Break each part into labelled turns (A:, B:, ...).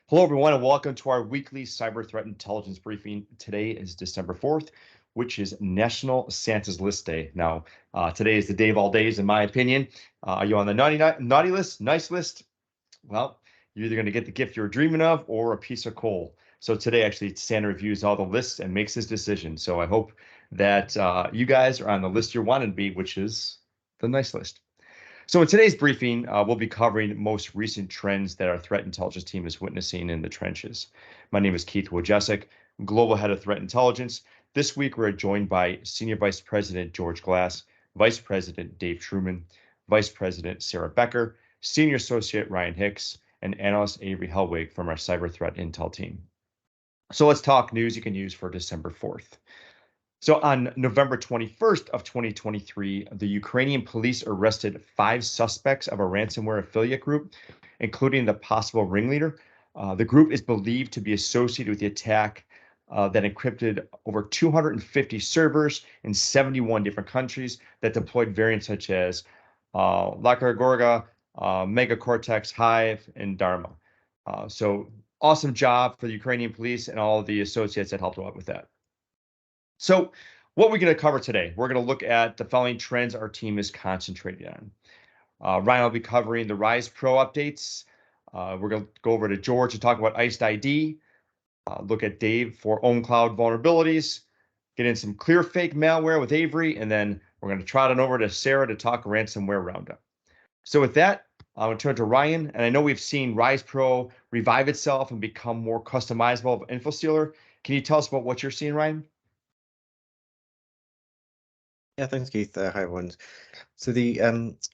A: Hello, everyone, and welcome to our weekly cyber threat intelligence briefing. Today is December 4th, which is National Santa's List Day. Now, today is the day of all days, in my opinion. Are you on the naughty list, nice list? Well, you're either going to get the gift you're dreaming of or a piece of coal. So today, actually, Santa reviews all the lists and makes his decision. So I hope that you guys are on the list you're wanting to be, which is the nice list. So in today's briefing, we'll be covering most recent trends that our threat intelligence team is witnessing in the trenches. My name is Keith Wojciech, Global Head of Threat Intelligence. This week, we're joined by Senior Vice President George Glass, Vice President Dave Truman, Vice President Sarah Becker, Senior Associate Ryan Hicks, and Analyst Avery Hellwig from our Cyber Threat Intel team. So let's talk news you can use for December 4th. So on November 21st of 2023, the Ukrainian police arrested 5 suspects of a ransomware affiliate group, including the possible ringleader. The group is believed to be associated with the attack that encrypted over 250 servers in 71 different countries that deployed variants such as Lakar Gorga, Megacortex, Hive, and Dharma. So awesome job for the Ukrainian police and all the associates that helped out with that. So what we're going to cover today, we're going to look at the following trends our team is concentrating on. Ryan will be covering the RISEPRO updates. We're going to go over to George to talk about ICEDID, look at Dave for ownCloud vulnerabilities, get in some CLEARFAKE malware with Avery, and then we're going to trot on over to Sarah to talk Ransomware Roundup. So with that, I'm going to turn to Ryan, and I know we've seen RISEPRO revive itself and become more customizable of InfoSealer. Can you tell us about what you're seeing, Ryan?
B: Yeah, thanks, Keith. Hi, everyone. So the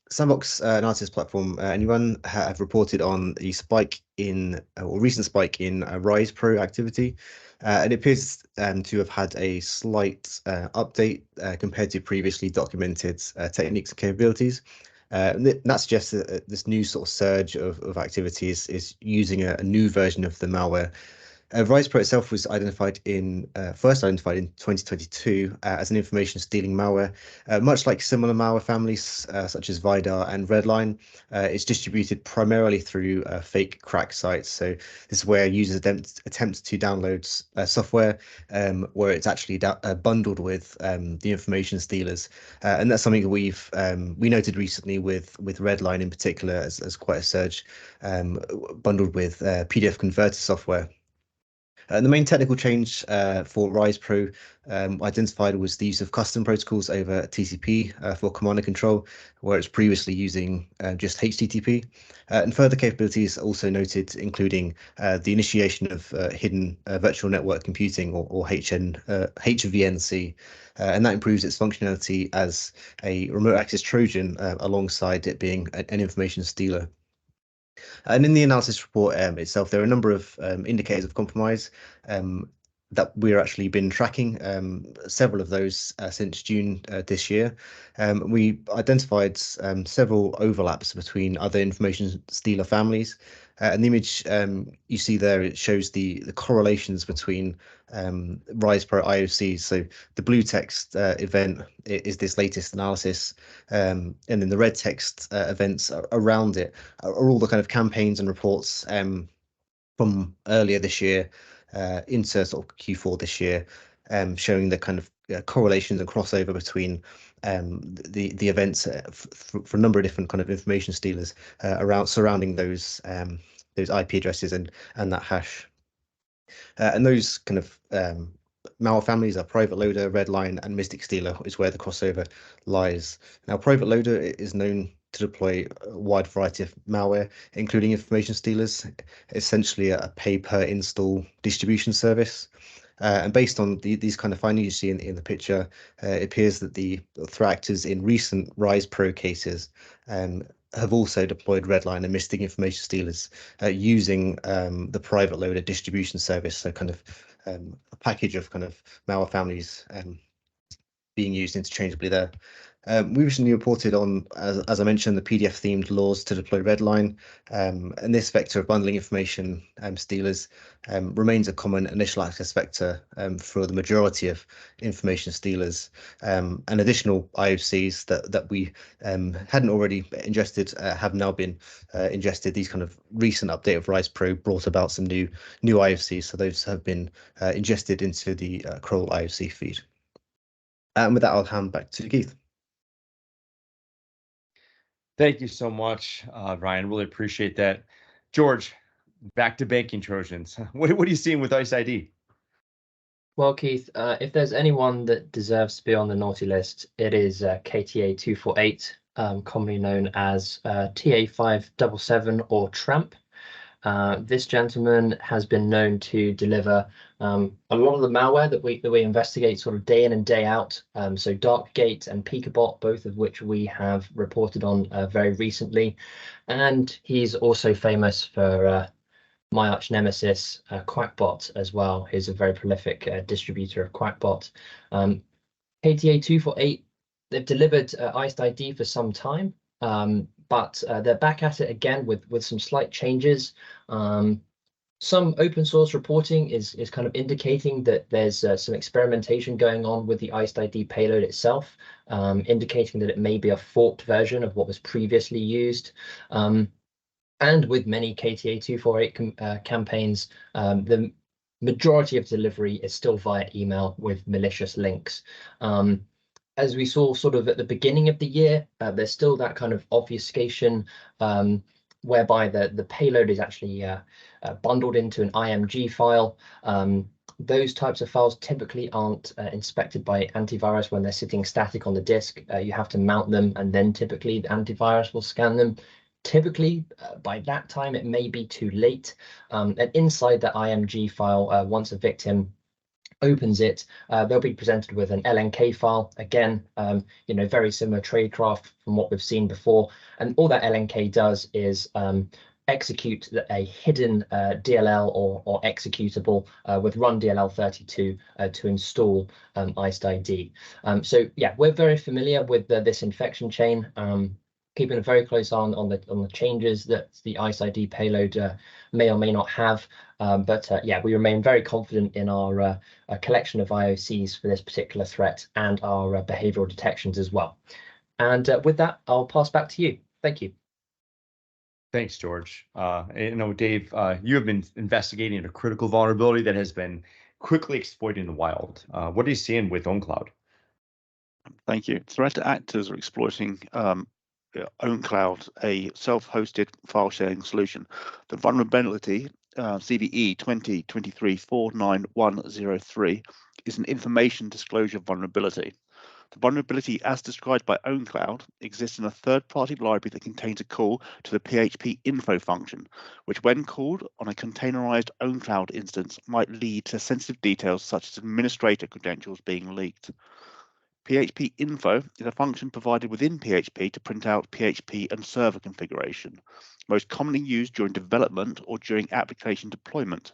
B: sandbox analysis platform, anyone have reported on the spike in, or recent spike in RISEPRO activity, and it appears to have had a slight update compared to previously documented techniques and capabilities. And that suggests that this new sort of surge of activities is using a new version of the malware. RISEPRO itself was first identified in 2022 as an information stealing malware. Much like similar malware families such as Vidar and Redline, it's distributed primarily through fake crack sites. So this is where users attempt to download software where it's actually bundled with the information stealers, and that's something that we noted recently with Redline in particular as quite a surge, bundled with PDF converter software. The main technical change for RISEPRO identified was the use of custom protocols over TCP for command and control, where it's previously using just HTTP. And further capabilities also noted, including the initiation of hidden virtual network computing, or HVNC, and that improves its functionality as a remote access Trojan alongside it being an information stealer. And in the analysis report itself, there are a number of indicators of compromise that we're actually been tracking, several of those since June this year. We identified several overlaps between other information stealer families. And the image you see there, it shows the correlations between RISEPRO IOCs. So the blue text event is this latest analysis, and then the red text events around it are all the kind of campaigns and reports from earlier this year into sort of Q4 this year, showing the kind of correlations and crossover between the events for a number of different kind of information stealers surrounding those IP addresses and that hash. And those kind of malware families are Private Loader, Redline, and Mystic Stealer is where the crossover lies. Now, Private Loader is known to deploy a wide variety of malware, including information stealers, essentially a pay-per-install distribution service. And based on these kind of findings you see in the picture, it appears that the threat actors in recent RISEPRO cases have also deployed Redline and Mystic information stealers using the Private Loader distribution service, so kind of a package of kind of malware families being used interchangeably there. We recently reported on, as I mentioned, the PDF-themed laws to deploy Redline, and this vector of bundling information stealers remains a common initial access vector for the majority of information stealers. And additional IOCs that we hadn't already ingested have now been ingested. These kind of recent update of RISEPRO brought about some new IOCs, so those have been ingested into the Kroll IOC feed. And with that, I'll hand back to Keith.
A: Thank you so much, Ryan. Really appreciate that. George, back to banking Trojans. What are you seeing with ICEDID?
C: Well, Keith, if there's anyone that deserves to be on the naughty list, it is KTA 248, commonly known as TA577 or TRAMP. This gentleman has been known to deliver a lot of the malware that we investigate sort of day in and day out. So Darkgate and Bokbot, both of which we have reported on very recently. And he's also famous for my arch nemesis, Quackbot, as well. He's a very prolific distributor of Quackbot. KTA 248, they've delivered ICEDID for some time. But they're back at it again with some slight changes. Some open source reporting is kind of indicating that there's some experimentation going on with the ICEDID payload itself, indicating that it may be a forked version of what was previously used. And with many KTA 248 campaigns, the majority of delivery is still via email with malicious links. As we saw sort of at the beginning of the year, there's still that kind of obfuscation whereby the payload is actually bundled into an IMG file. Those types of files typically aren't inspected by antivirus when they're sitting static on the disk. You have to mount them, and then typically the antivirus will scan them. Typically, by that time, it may be too late. And inside the IMG file, once a victim opens it, they'll be presented with an LNK file. Again, very similar tradecraft from what we've seen before. And all that LNK does is execute a hidden DLL or executable with run DLL32 to install ICEDID. So yeah, we're very familiar with this infection chain. Keeping a very close eye on the changes that the ICEDID payload may or may not have. But yeah, we remain very confident in our collection of IOCs for this particular threat and our behavioral detections as well. And with that, I'll pass back to you. Thank you.
A: Thanks, George. Dave, you have been investigating a critical vulnerability that has been quickly exploited in the wild. What are you seeing with ownCloud?
D: Thank you. Threat actors are exploiting ownCloud, a self-hosted file sharing solution. The vulnerability CVE 2023-49103 is an information disclosure vulnerability. The vulnerability, as described by ownCloud, exists in a third-party library that contains a call to the PHP info function, which when called on a containerized ownCloud instance might lead to sensitive details such as administrator credentials being leaked. PHP info is a function provided within PHP to print out PHP and server configuration, most commonly used during development or during application deployment.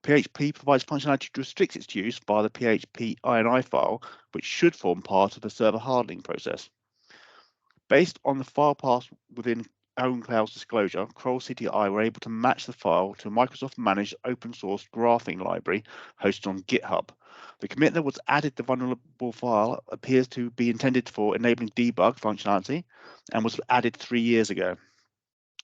D: PHP provides functionality to restrict its use via the PHP INI file, which should form part of the server hardening process. Based on the file path within ownCloud's disclosure, Kroll CTI were able to match the file to a Microsoft-managed open-source graphing library hosted on GitHub. The commit that was added to the vulnerable file appears to be intended for enabling debug functionality and was added 3 years ago.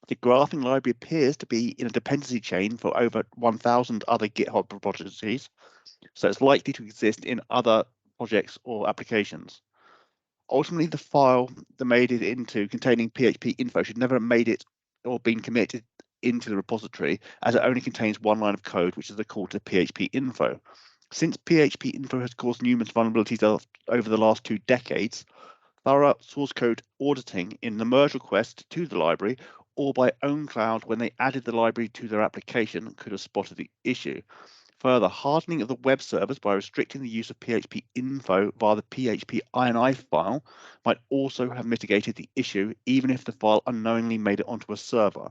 D: The graphing library appears to be in a dependency chain for over 1,000 other GitHub repositories, so it's likely to exist in other projects or applications. Ultimately, the file that made it into containing PHP info should never have made it or been committed into the repository, as it only contains one line of code, which is the call to PHP info. Since PHP info has caused numerous vulnerabilities over the last 2 decades, thorough source code auditing in the merge request to the library or by ownCloud when they added the library to their application could have spotted the issue. Further, hardening of the web servers by restricting the use of PHP info via the PHP INI file might also have mitigated the issue, even if the file unknowingly made it onto a server.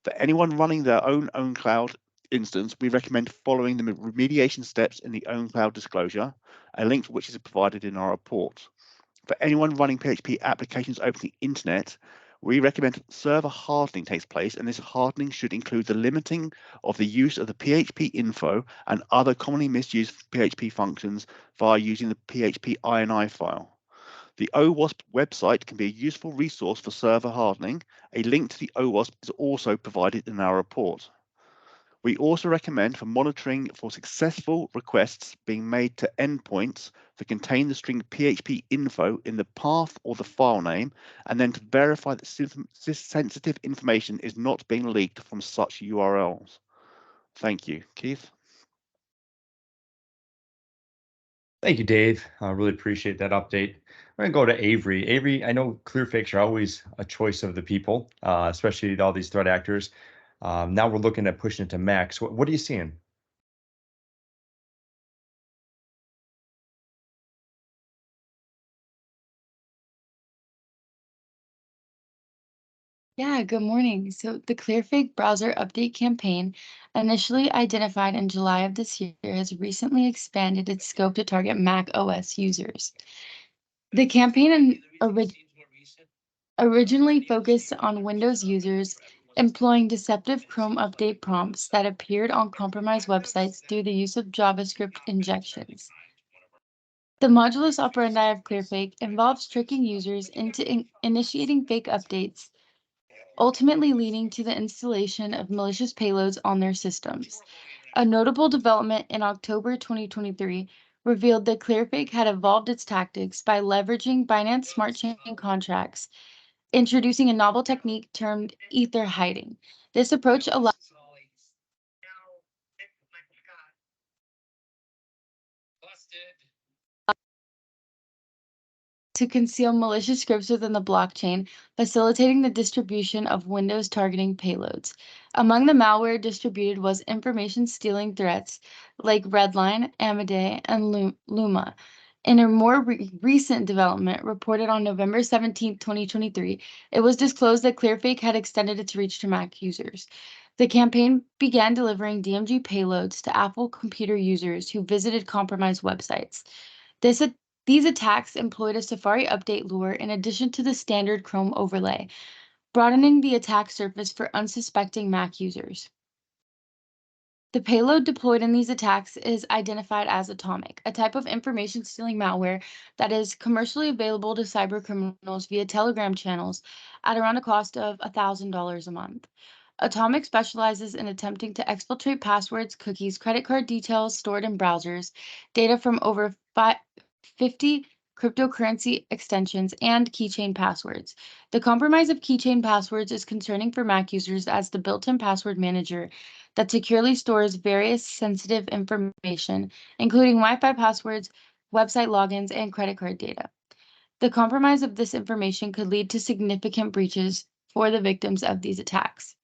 D: For anyone running their own ownCloud instance, we recommend following the remediation steps in the ownCloud disclosure, a link to which is provided in our report. For anyone running PHP applications over the internet, we recommend server hardening takes place, and this hardening should include the limiting of the use of the PHP info and other commonly misused PHP functions via using the PHP INI file. The OWASP website can be a useful resource for server hardening. A link to the OWASP is also provided in our report. We also recommend for monitoring for successful requests being made to endpoints that contain the string PHP info in the path or the file name, and then to verify that sensitive information is not being leaked from such URLs. Thank you. Keith?
A: Thank you, Dave. I really appreciate that update. We're going to go to Avery. Avery, I know ClearFakes are always a choice of the people, especially all these threat actors. Now we're looking at pushing it to Mac. So what are you seeing?
E: Yeah, good morning. So the ClearFake browser update campaign, initially identified in July of this year, has recently expanded its scope to target Mac OS users. The campaign originally focused on Windows users employing deceptive Chrome update prompts that appeared on compromised websites through the use of JavaScript injections. The modulus operandi of ClearFake involves tricking users into initiating fake updates, ultimately leading to the installation of malicious payloads on their systems. A notable development in October 2023 revealed that ClearFake had evolved its tactics by leveraging Binance Smart Chain contracts, introducing a novel technique termed ether hiding. This approach allows to conceal malicious scripts within the blockchain, facilitating the distribution of Windows targeting payloads. Among the malware distributed was information stealing threats like Redline, Amaday, and Luma. In a more recent development reported on November 17, 2023, it was disclosed that ClearFake had extended its reach to Mac users. The campaign began delivering DMG payloads to Apple computer users who visited compromised websites. These attacks employed a Safari update lure in addition to the standard Chrome overlay, broadening the attack surface for unsuspecting Mac users. The payload deployed in these attacks is identified as Atomic, a type of information-stealing malware that is commercially available to cybercriminals via Telegram channels at around a cost of $1,000 a month. Atomic specializes in attempting to exfiltrate passwords, cookies, credit card details stored in browsers, data from over 50 cryptocurrency extensions, and keychain passwords. The compromise of keychain passwords is concerning for Mac users as the built-in password manager that securely stores various sensitive information, including Wi-Fi passwords, website logins, and credit card data. The compromise of this information could lead to significant breaches for the victims of these attacks.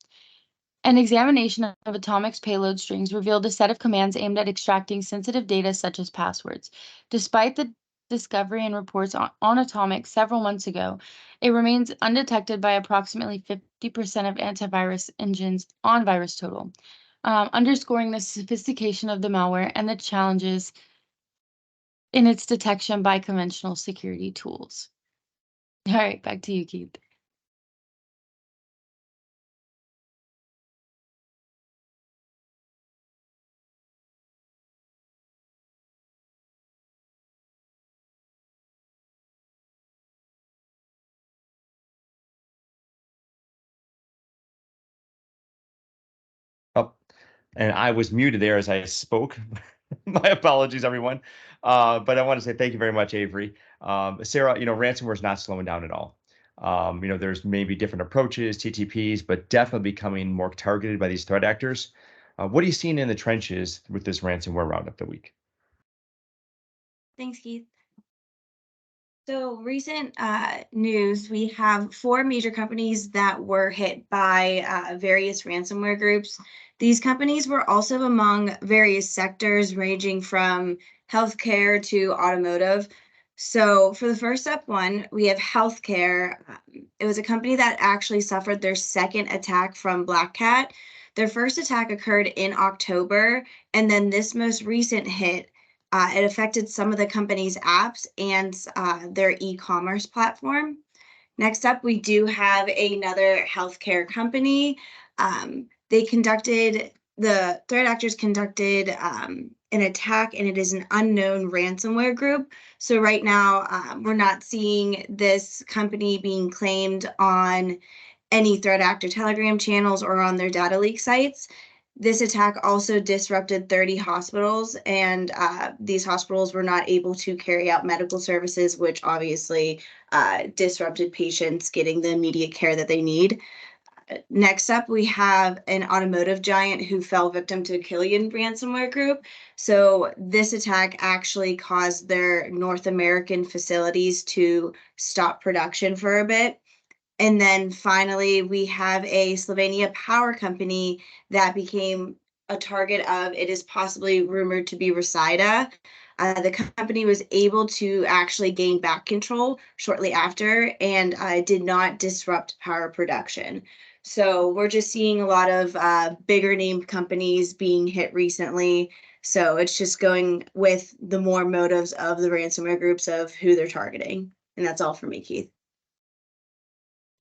E: An examination of Atomic's payload strings revealed a set of commands aimed at extracting sensitive data such as passwords. Despite the discovery and reports on Atomic several months ago, it remains undetected by approximately 50% of antivirus engines on VirusTotal, underscoring the sophistication of the malware and the challenges in its detection by conventional security tools. All right, back to you, Keith.
A: Oh, and I was muted there as I spoke. My apologies, everyone. But I want to say thank you very much, Avery. Sarah, ransomware is not slowing down at all. There's maybe different approaches, TTPs, but definitely becoming more targeted by these threat actors. What are you seeing in the trenches with this ransomware roundup the week?
F: Thanks, Keith. So recent news, we have 4 major companies that were hit by various ransomware groups. These companies were also among various sectors ranging from healthcare to automotive. So for the first step one, we have healthcare. It was a company that actually suffered their second attack from Black Cat. Their first attack occurred in October, and then this most recent hit It affected some of the company's apps and their e-commerce platform. Next up, we do have another healthcare company. The threat actors conducted an attack, and it is an unknown ransomware group. So right now, we're not seeing this company being claimed on any threat actor Telegram channels or on their data leak sites. This attack also disrupted 30 hospitals, and these hospitals were not able to carry out medical services, which obviously disrupted patients getting the immediate care that they need. Next up, we have an automotive giant who fell victim to a Killian ransomware group. So this attack actually caused their North American facilities to stop production for a bit. And then finally, we have a Slovenia power company that became a target of, it is possibly rumored to be RISEPRO. The company was able to actually gain back control shortly after and did not disrupt power production. So we're just seeing a lot of bigger name companies being hit recently. So it's just going with the more motives of the ransomware groups of who they're targeting. And that's all for me, Keith.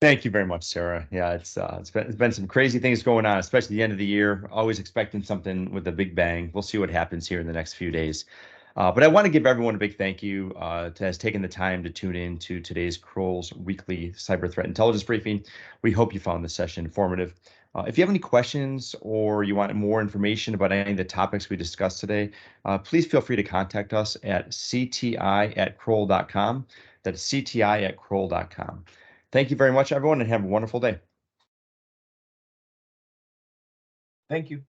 A: Thank you very much, Sarah. Yeah, it's been some crazy things going on, especially the end of the year. Always expecting something with a big bang. We'll see what happens here in the next few days. But I want to give everyone a big thank you to has taken the time to tune in to today's Kroll's weekly cyber threat intelligence briefing. We hope you found this session informative. If you have any questions or you want more information about any of the topics we discussed today, please feel free to contact us at cti@kroll.com. That's cti@kroll.com. Thank you very much, everyone, and have a wonderful day.
G: Thank you.